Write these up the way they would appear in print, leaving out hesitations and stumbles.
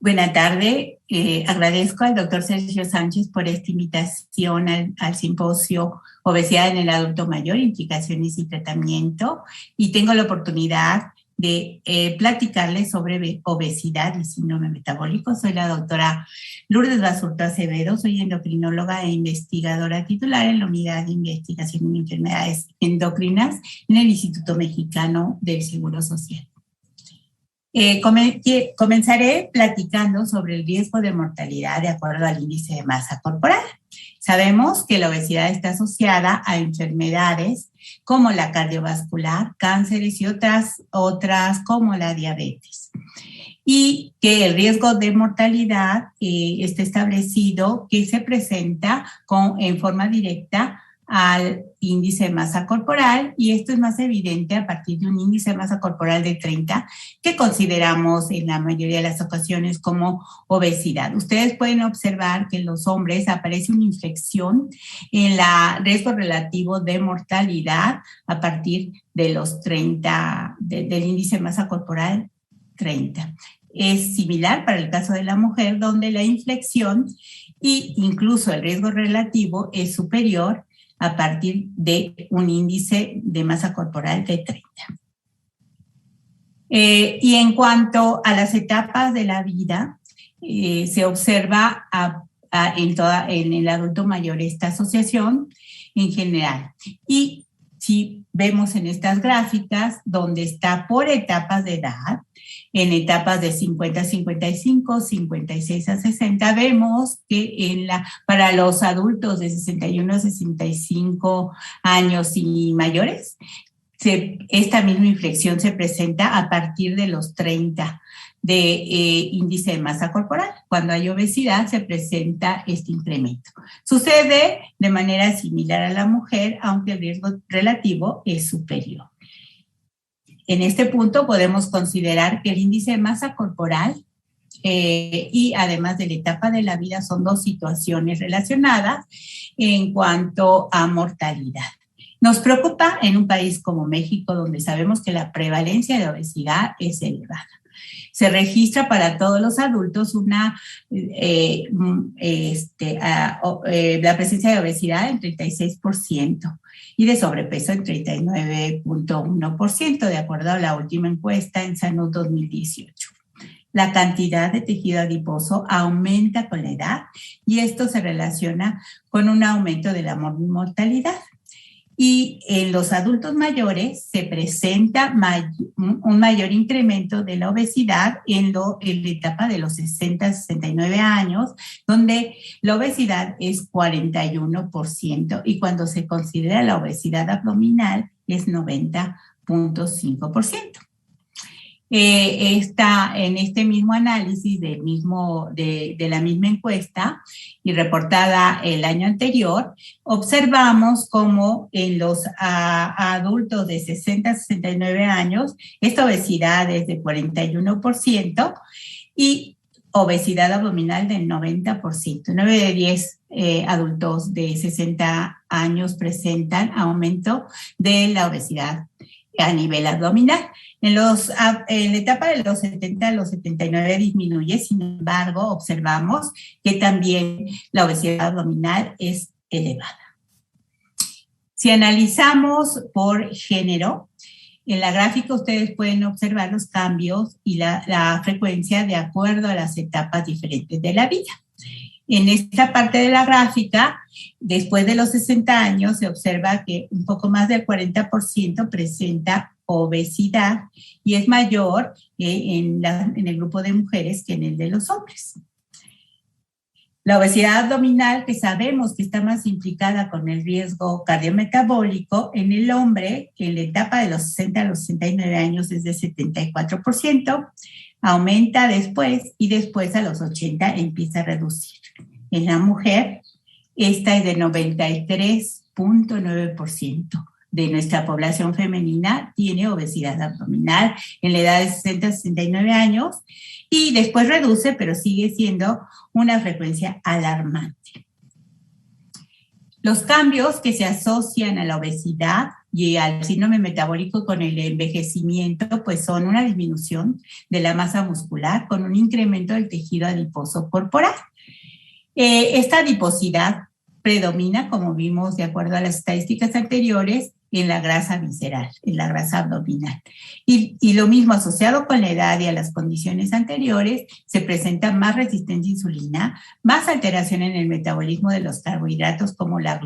Buena tarde. Agradezco al doctor Sergio Sánchez por esta invitación al simposio Obesidad en el Adulto Mayor, Implicaciones y Tratamiento. Y tengo la oportunidad de platicarles sobre obesidad y síndrome metabólico. Soy la doctora Lourdes Basurto Acevedo, soy endocrinóloga e investigadora titular en la Unidad de Investigación en Enfermedades Endocrinas en el Instituto Mexicano del Seguro Social. Comenzaré platicando sobre el riesgo de mortalidad de acuerdo al índice de masa corporal. Sabemos que la obesidad está asociada a enfermedades como la cardiovascular, cánceres y otras como la diabetes. Y que el riesgo de mortalidad está establecido que se presenta en forma directa al índice de masa corporal, y esto es más evidente a partir de un índice de masa corporal de 30 que consideramos en la mayoría de las ocasiones como obesidad. Ustedes pueden observar que en los hombres aparece una inflexión en el riesgo relativo de mortalidad a partir de los 30, del índice de masa corporal 30. Es similar para el caso de la mujer, donde la inflexión e incluso el riesgo relativo es superior a partir de un índice de masa corporal de 30. Y en cuanto a las etapas de la vida, se observa en el adulto mayor esta asociación en general. Y si vemos en estas gráficas, donde está por etapas de edad, en etapas de 50 a 55, 56 a 60, vemos que para los adultos de 61 a 65 años y mayores, esta misma inflexión se presenta a partir de los 30 de índice de masa corporal. Cuando hay obesidad se presenta este incremento. Sucede de manera similar a la mujer, aunque el riesgo relativo es superior. En este punto podemos considerar que el índice de masa corporal y además de la etapa de la vida son dos situaciones relacionadas en cuanto a mortalidad. Nos preocupa en un país como México, donde sabemos que la prevalencia de obesidad es elevada. Se registra para todos los adultos la presencia de obesidad en 36% y de sobrepeso en 39.1%, de acuerdo a la última encuesta en Salud 2018. La cantidad de tejido adiposo aumenta con la edad y esto se relaciona con un aumento de la mortalidad. Y en los adultos mayores se presenta un mayor incremento de la obesidad en la etapa de los 60 a 69 años, donde la obesidad es 41%, y cuando se considera la obesidad abdominal es 90.5%. En este mismo análisis de la misma encuesta y reportada el año anterior, observamos cómo en los adultos de 60 a 69 años esta obesidad es de 41% y obesidad abdominal del 90%. 9 de 10 adultos de 60 años presentan aumento de la obesidad a nivel abdominal. En la etapa de los 70 a los 79 disminuye, sin embargo, observamos que también la obesidad abdominal es elevada. Si analizamos por género, en la gráfica ustedes pueden observar los cambios y la frecuencia de acuerdo a las etapas diferentes de la vida. En esta parte de la gráfica, después de los 60 años, se observa que un poco más del 40% presenta obesidad y es mayor en el grupo de mujeres que en el de los hombres. La obesidad abdominal, que sabemos que está más implicada con el riesgo cardiometabólico, en el hombre, en la etapa de los 60 a los 69 años es de 74%, aumenta después y después a los 80 empieza a reducir. En la mujer, esta es de 93.9%. De nuestra población femenina tiene obesidad abdominal en la edad de 60 a 69 años y después reduce, pero sigue siendo una frecuencia alarmante. Los cambios que se asocian a la obesidad y al síndrome metabólico con el envejecimiento, pues son una disminución de la masa muscular con un incremento del tejido adiposo corporal. Esta adiposidad predomina, como vimos de acuerdo a las estadísticas anteriores, en la grasa visceral, en la grasa abdominal. Y lo mismo asociado con la edad y a las condiciones anteriores, se presenta más resistencia a insulina, más alteración en el metabolismo de los carbohidratos como la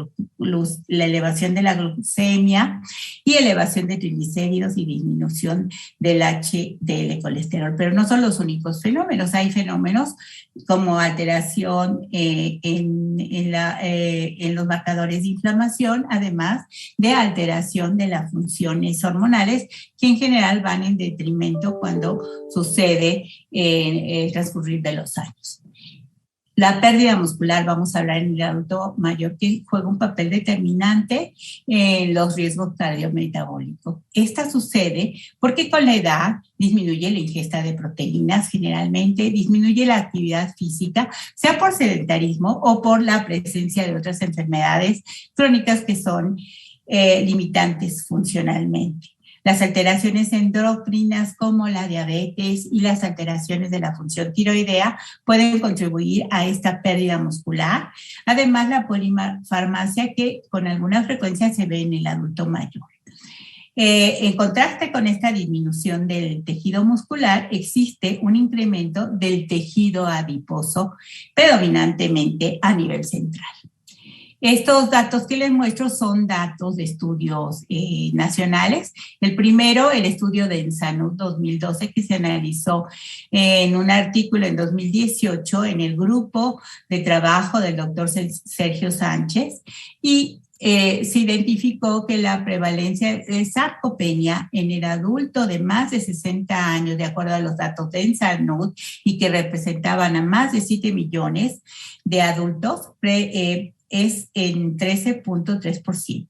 elevación de la glucemia y elevación de triglicéridos y disminución del HDL colesterol. Pero no son los únicos fenómenos, hay fenómenos como alteración en los marcadores de inflamación, además de alteración de las funciones hormonales, que en general van en detrimento cuando sucede en el transcurrir de los años. La pérdida muscular, vamos a hablar en el adulto mayor, que juega un papel determinante en los riesgos cardiometabólicos. Esta sucede porque con la edad disminuye la ingesta de proteínas, generalmente disminuye la actividad física, sea por sedentarismo o por la presencia de otras enfermedades crónicas que son limitantes funcionalmente. Las alteraciones endocrinas como la diabetes y las alteraciones de la función tiroidea pueden contribuir a esta pérdida muscular. Además, la polifarmacia que con alguna frecuencia se ve en el adulto mayor. En contraste con esta disminución del tejido muscular, existe un incremento del tejido adiposo predominantemente a nivel central. Estos datos que les muestro son datos de estudios nacionales. El primero, el estudio de Ensanud 2012, que se analizó en un artículo en 2018 en el grupo de trabajo del doctor Sergio Sánchez, y se identificó que la prevalencia de sarcopenia en el adulto de más de 60 años, de acuerdo a los datos de Ensanud, y que representaban a más de 7 millones de adultos, es en 13.3%,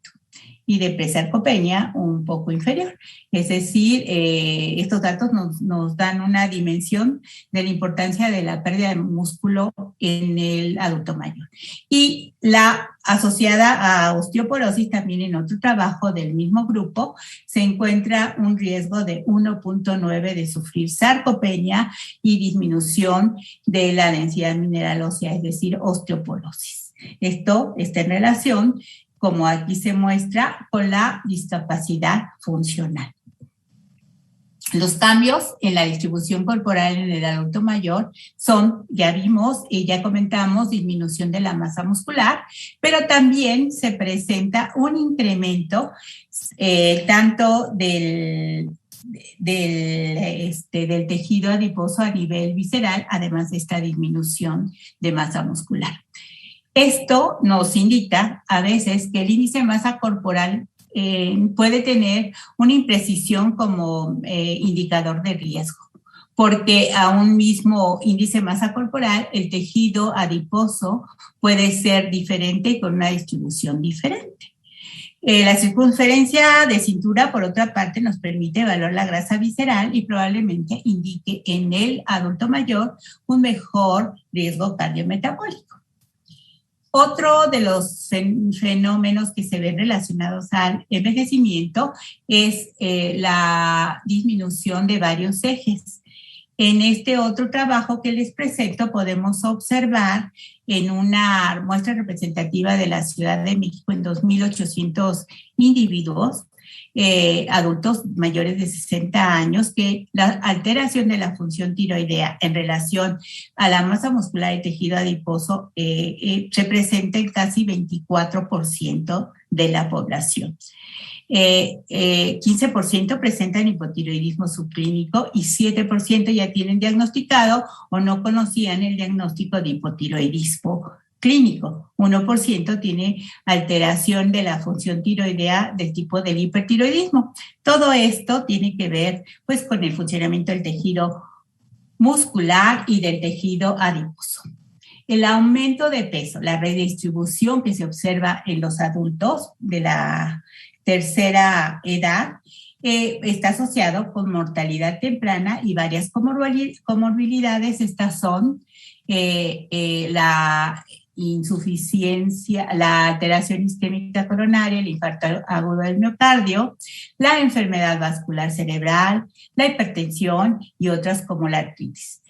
y de presarcopenia un poco inferior. Es decir, estos datos nos dan una dimensión de la importancia de la pérdida de músculo en el adulto mayor. Y la asociada a osteoporosis, también en otro trabajo del mismo grupo, se encuentra un riesgo de 1.9 de sufrir sarcopenia y disminución de la densidad mineral ósea, es decir, osteoporosis. Esto está en relación, como aquí se muestra, con la discapacidad funcional. Los cambios en la distribución corporal en el adulto mayor son, ya vimos y ya comentamos, disminución de la masa muscular, pero también se presenta un incremento tanto del tejido adiposo a nivel visceral, además de esta disminución de masa muscular. Esto nos indica a veces que el índice de masa corporal puede tener una imprecisión como indicador de riesgo, porque a un mismo índice de masa corporal el tejido adiposo puede ser diferente y con una distribución diferente. La circunferencia de cintura, por otra parte, nos permite evaluar la grasa visceral y probablemente indique en el adulto mayor un mejor riesgo cardiometabólico. Otro de los fenómenos que se ven relacionados al envejecimiento es la disminución de varios ejes. En este otro trabajo que les presento podemos observar en una muestra representativa de la Ciudad de México en 2.800 individuos, adultos mayores de 60 años, que la alteración de la función tiroidea en relación a la masa muscular y tejido adiposo se presenta en casi 24% de la población. 15% presentan hipotiroidismo subclínico y 7% ya tienen diagnosticado o no conocían el diagnóstico de hipotiroidismo clínico. 1% tiene alteración de la función tiroidea del tipo del hipertiroidismo. Todo esto tiene que ver pues con el funcionamiento del tejido muscular y del tejido adiposo. El aumento de peso, la redistribución que se observa en los adultos de la tercera edad, está asociado con mortalidad temprana y varias comorbilidades. Estas son insuficiencia, la alteración isquémica coronaria, el infarto agudo del miocardio, la enfermedad vascular cerebral, la hipertensión y otras como la artritis.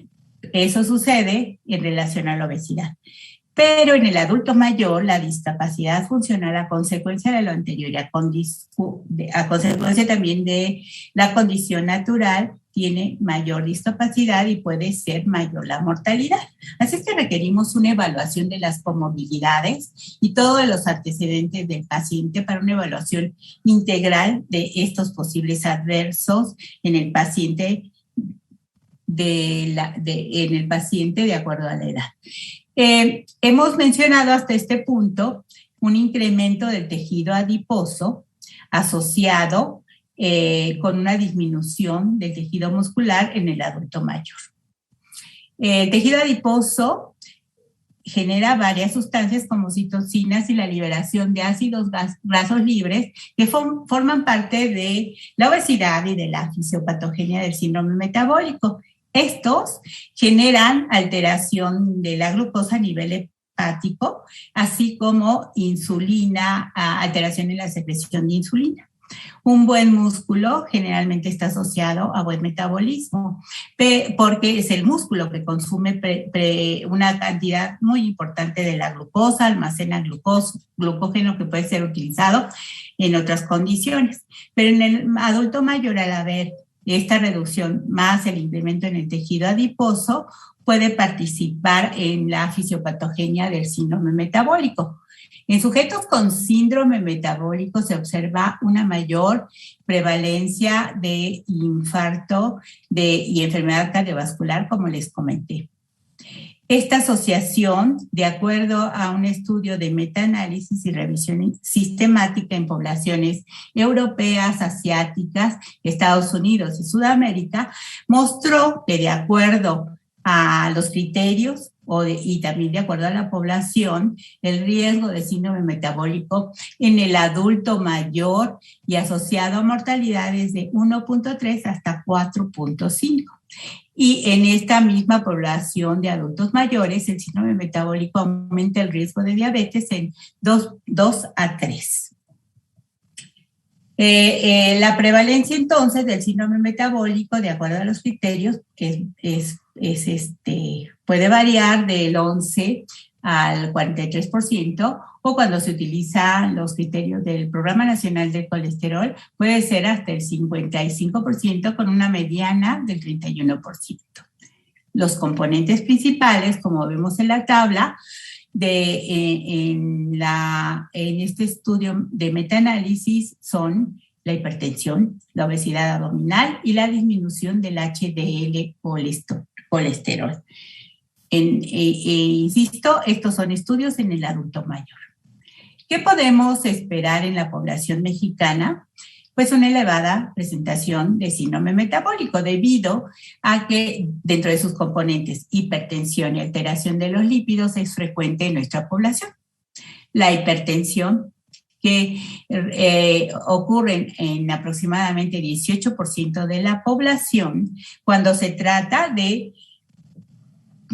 Eso sucede en relación a la obesidad. Pero en el adulto mayor, la discapacidad funcional a consecuencia de lo anterior y a consecuencia también de la condición natural tiene mayor discapacidad y puede ser mayor la mortalidad. Así es que requerimos una evaluación de las comorbilidades y todos los antecedentes del paciente para una evaluación integral de estos posibles adversos en el paciente de acuerdo a la edad. Hemos mencionado hasta este punto un incremento del tejido adiposo asociado con una disminución del tejido muscular en el adulto mayor. El tejido adiposo genera varias sustancias como citocinas y la liberación de ácidos grasos libres que forman parte de la obesidad y de la fisiopatogenia del síndrome metabólico. Estos generan alteración de la glucosa a nivel hepático, así como alteración en la secreción de insulina. Un buen músculo generalmente está asociado a buen metabolismo, porque es el músculo que consume una cantidad muy importante de la glucosa, almacena glucógeno que puede ser utilizado en otras condiciones. Pero en el adulto mayor, al haber esta reducción más el incremento en el tejido adiposo, puede participar en la fisiopatogenia del síndrome metabólico. En sujetos con síndrome metabólico se observa una mayor prevalencia de infarto y enfermedad cardiovascular, como les comenté. Esta asociación, de acuerdo a un estudio de metaanálisis y revisión sistemática en poblaciones europeas, asiáticas, Estados Unidos y Sudamérica, mostró que de acuerdo a los criterios y también de acuerdo a la población, el riesgo de síndrome metabólico en el adulto mayor y asociado a mortalidades de 1.3 hasta 4.5. Y en esta misma población de adultos mayores, el síndrome metabólico aumenta el riesgo de diabetes en 2 a 3. La prevalencia entonces del síndrome metabólico, de acuerdo a los criterios, puede variar del 11 al 43%, o cuando se utilizan los criterios del Programa Nacional del Colesterol, puede ser hasta el 55%, con una mediana del 31%. Los componentes principales, como vemos en la tabla, en este estudio de metaanálisis son la hipertensión, la obesidad abdominal y la disminución del HDL colesterol. Insisto, estos son estudios en el adulto mayor. ¿Qué podemos esperar en la población mexicana? Pues una elevada presentación de síndrome metabólico, debido a que dentro de sus componentes hipertensión y alteración de los lípidos es frecuente en nuestra población. La hipertensión, que ocurre en aproximadamente 18% de la población, cuando se trata de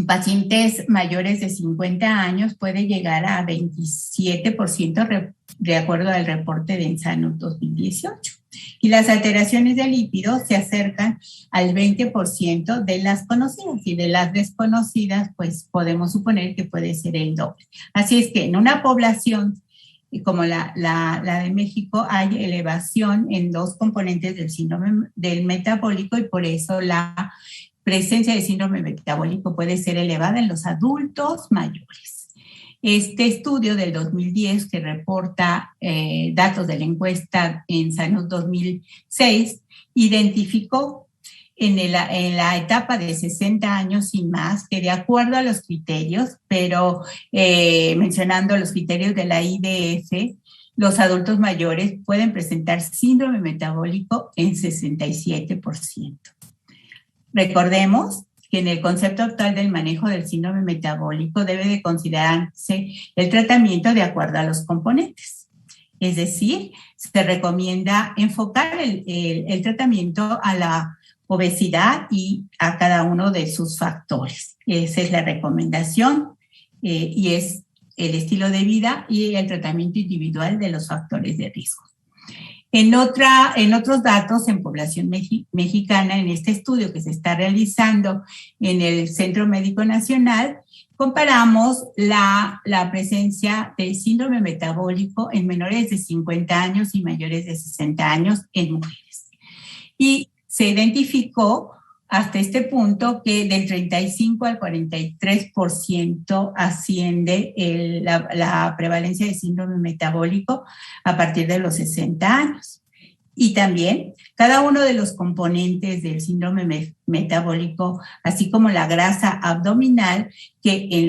pacientes mayores de 50 años, puede llegar a 27% de acuerdo al reporte de Ensano 2018. Y las alteraciones de lípidos se acercan al 20% de las conocidas, y de las desconocidas, pues podemos suponer que puede ser el doble. Así es que en una población como la de México hay elevación en dos componentes del síndrome del metabólico, y por eso la presencia de síndrome metabólico puede ser elevada en los adultos mayores. Este estudio del 2010, que reporta datos de la encuesta en Salud 2006, identificó en la etapa de 60 años y más, que de acuerdo a los criterios, pero mencionando los criterios de la IDF, los adultos mayores pueden presentar síndrome metabólico en 67%. Recordemos que en el concepto actual del manejo del síndrome metabólico debe de considerarse el tratamiento de acuerdo a los componentes. Es decir, se recomienda enfocar el tratamiento a la obesidad y a cada uno de sus factores. Esa es la recomendación y es el estilo de vida y el tratamiento individual de los factores de riesgo. En otros datos, en población mexicana, en este estudio que se está realizando en el Centro Médico Nacional, comparamos la presencia de síndrome metabólico en menores de 50 años y mayores de 60 años en mujeres. Y se identificó hasta este punto que del 35 al 43% asciende la prevalencia de síndrome metabólico a partir de los 60 años. Y también cada uno de los componentes del síndrome metabólico, así como la grasa abdominal, que en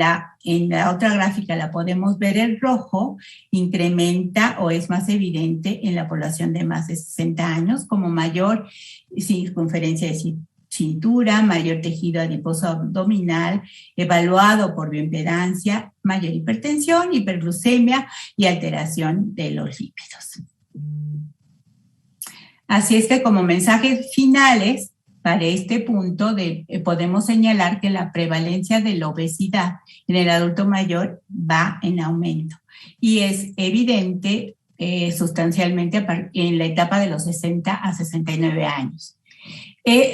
la otra gráfica la podemos ver en rojo, incrementa o es más evidente en la población de más de 60 años, como mayor circunferencia de cintura, mayor tejido adiposo abdominal, evaluado por bioimpedancia, mayor hipertensión, hiperglucemia y alteración de los lípidos. Así es que como mensajes finales para este punto podemos señalar que la prevalencia de la obesidad en el adulto mayor va en aumento y es evidente sustancialmente en la etapa de los 60 a 69 años.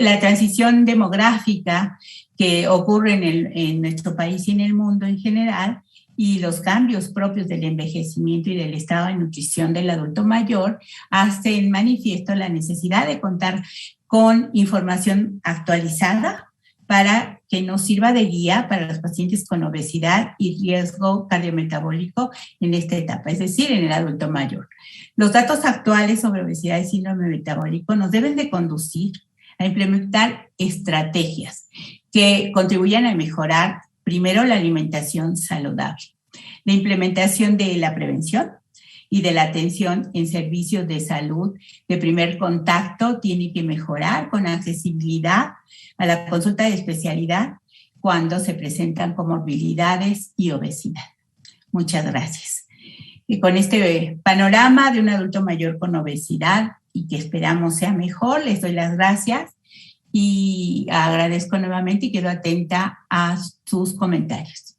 La transición demográfica que ocurre en nuestro país y en el mundo en general y los cambios propios del envejecimiento y del estado de nutrición del adulto mayor hacen manifiesto la necesidad de contar con información actualizada para que nos sirva de guía para los pacientes con obesidad y riesgo cardiometabólico en esta etapa, es decir, en el adulto mayor. Los datos actuales sobre obesidad y síndrome metabólico nos deben de conducir a implementar estrategias que contribuyan a mejorar primero la alimentación saludable, la implementación de la prevención y de la atención en servicios de salud de primer contacto tiene que mejorar con accesibilidad a la consulta de especialidad cuando se presentan comorbilidades y obesidad. Muchas gracias. Y con este panorama de un adulto mayor con obesidad y que esperamos sea mejor, les doy las gracias y agradezco nuevamente y quedo atenta a sus comentarios.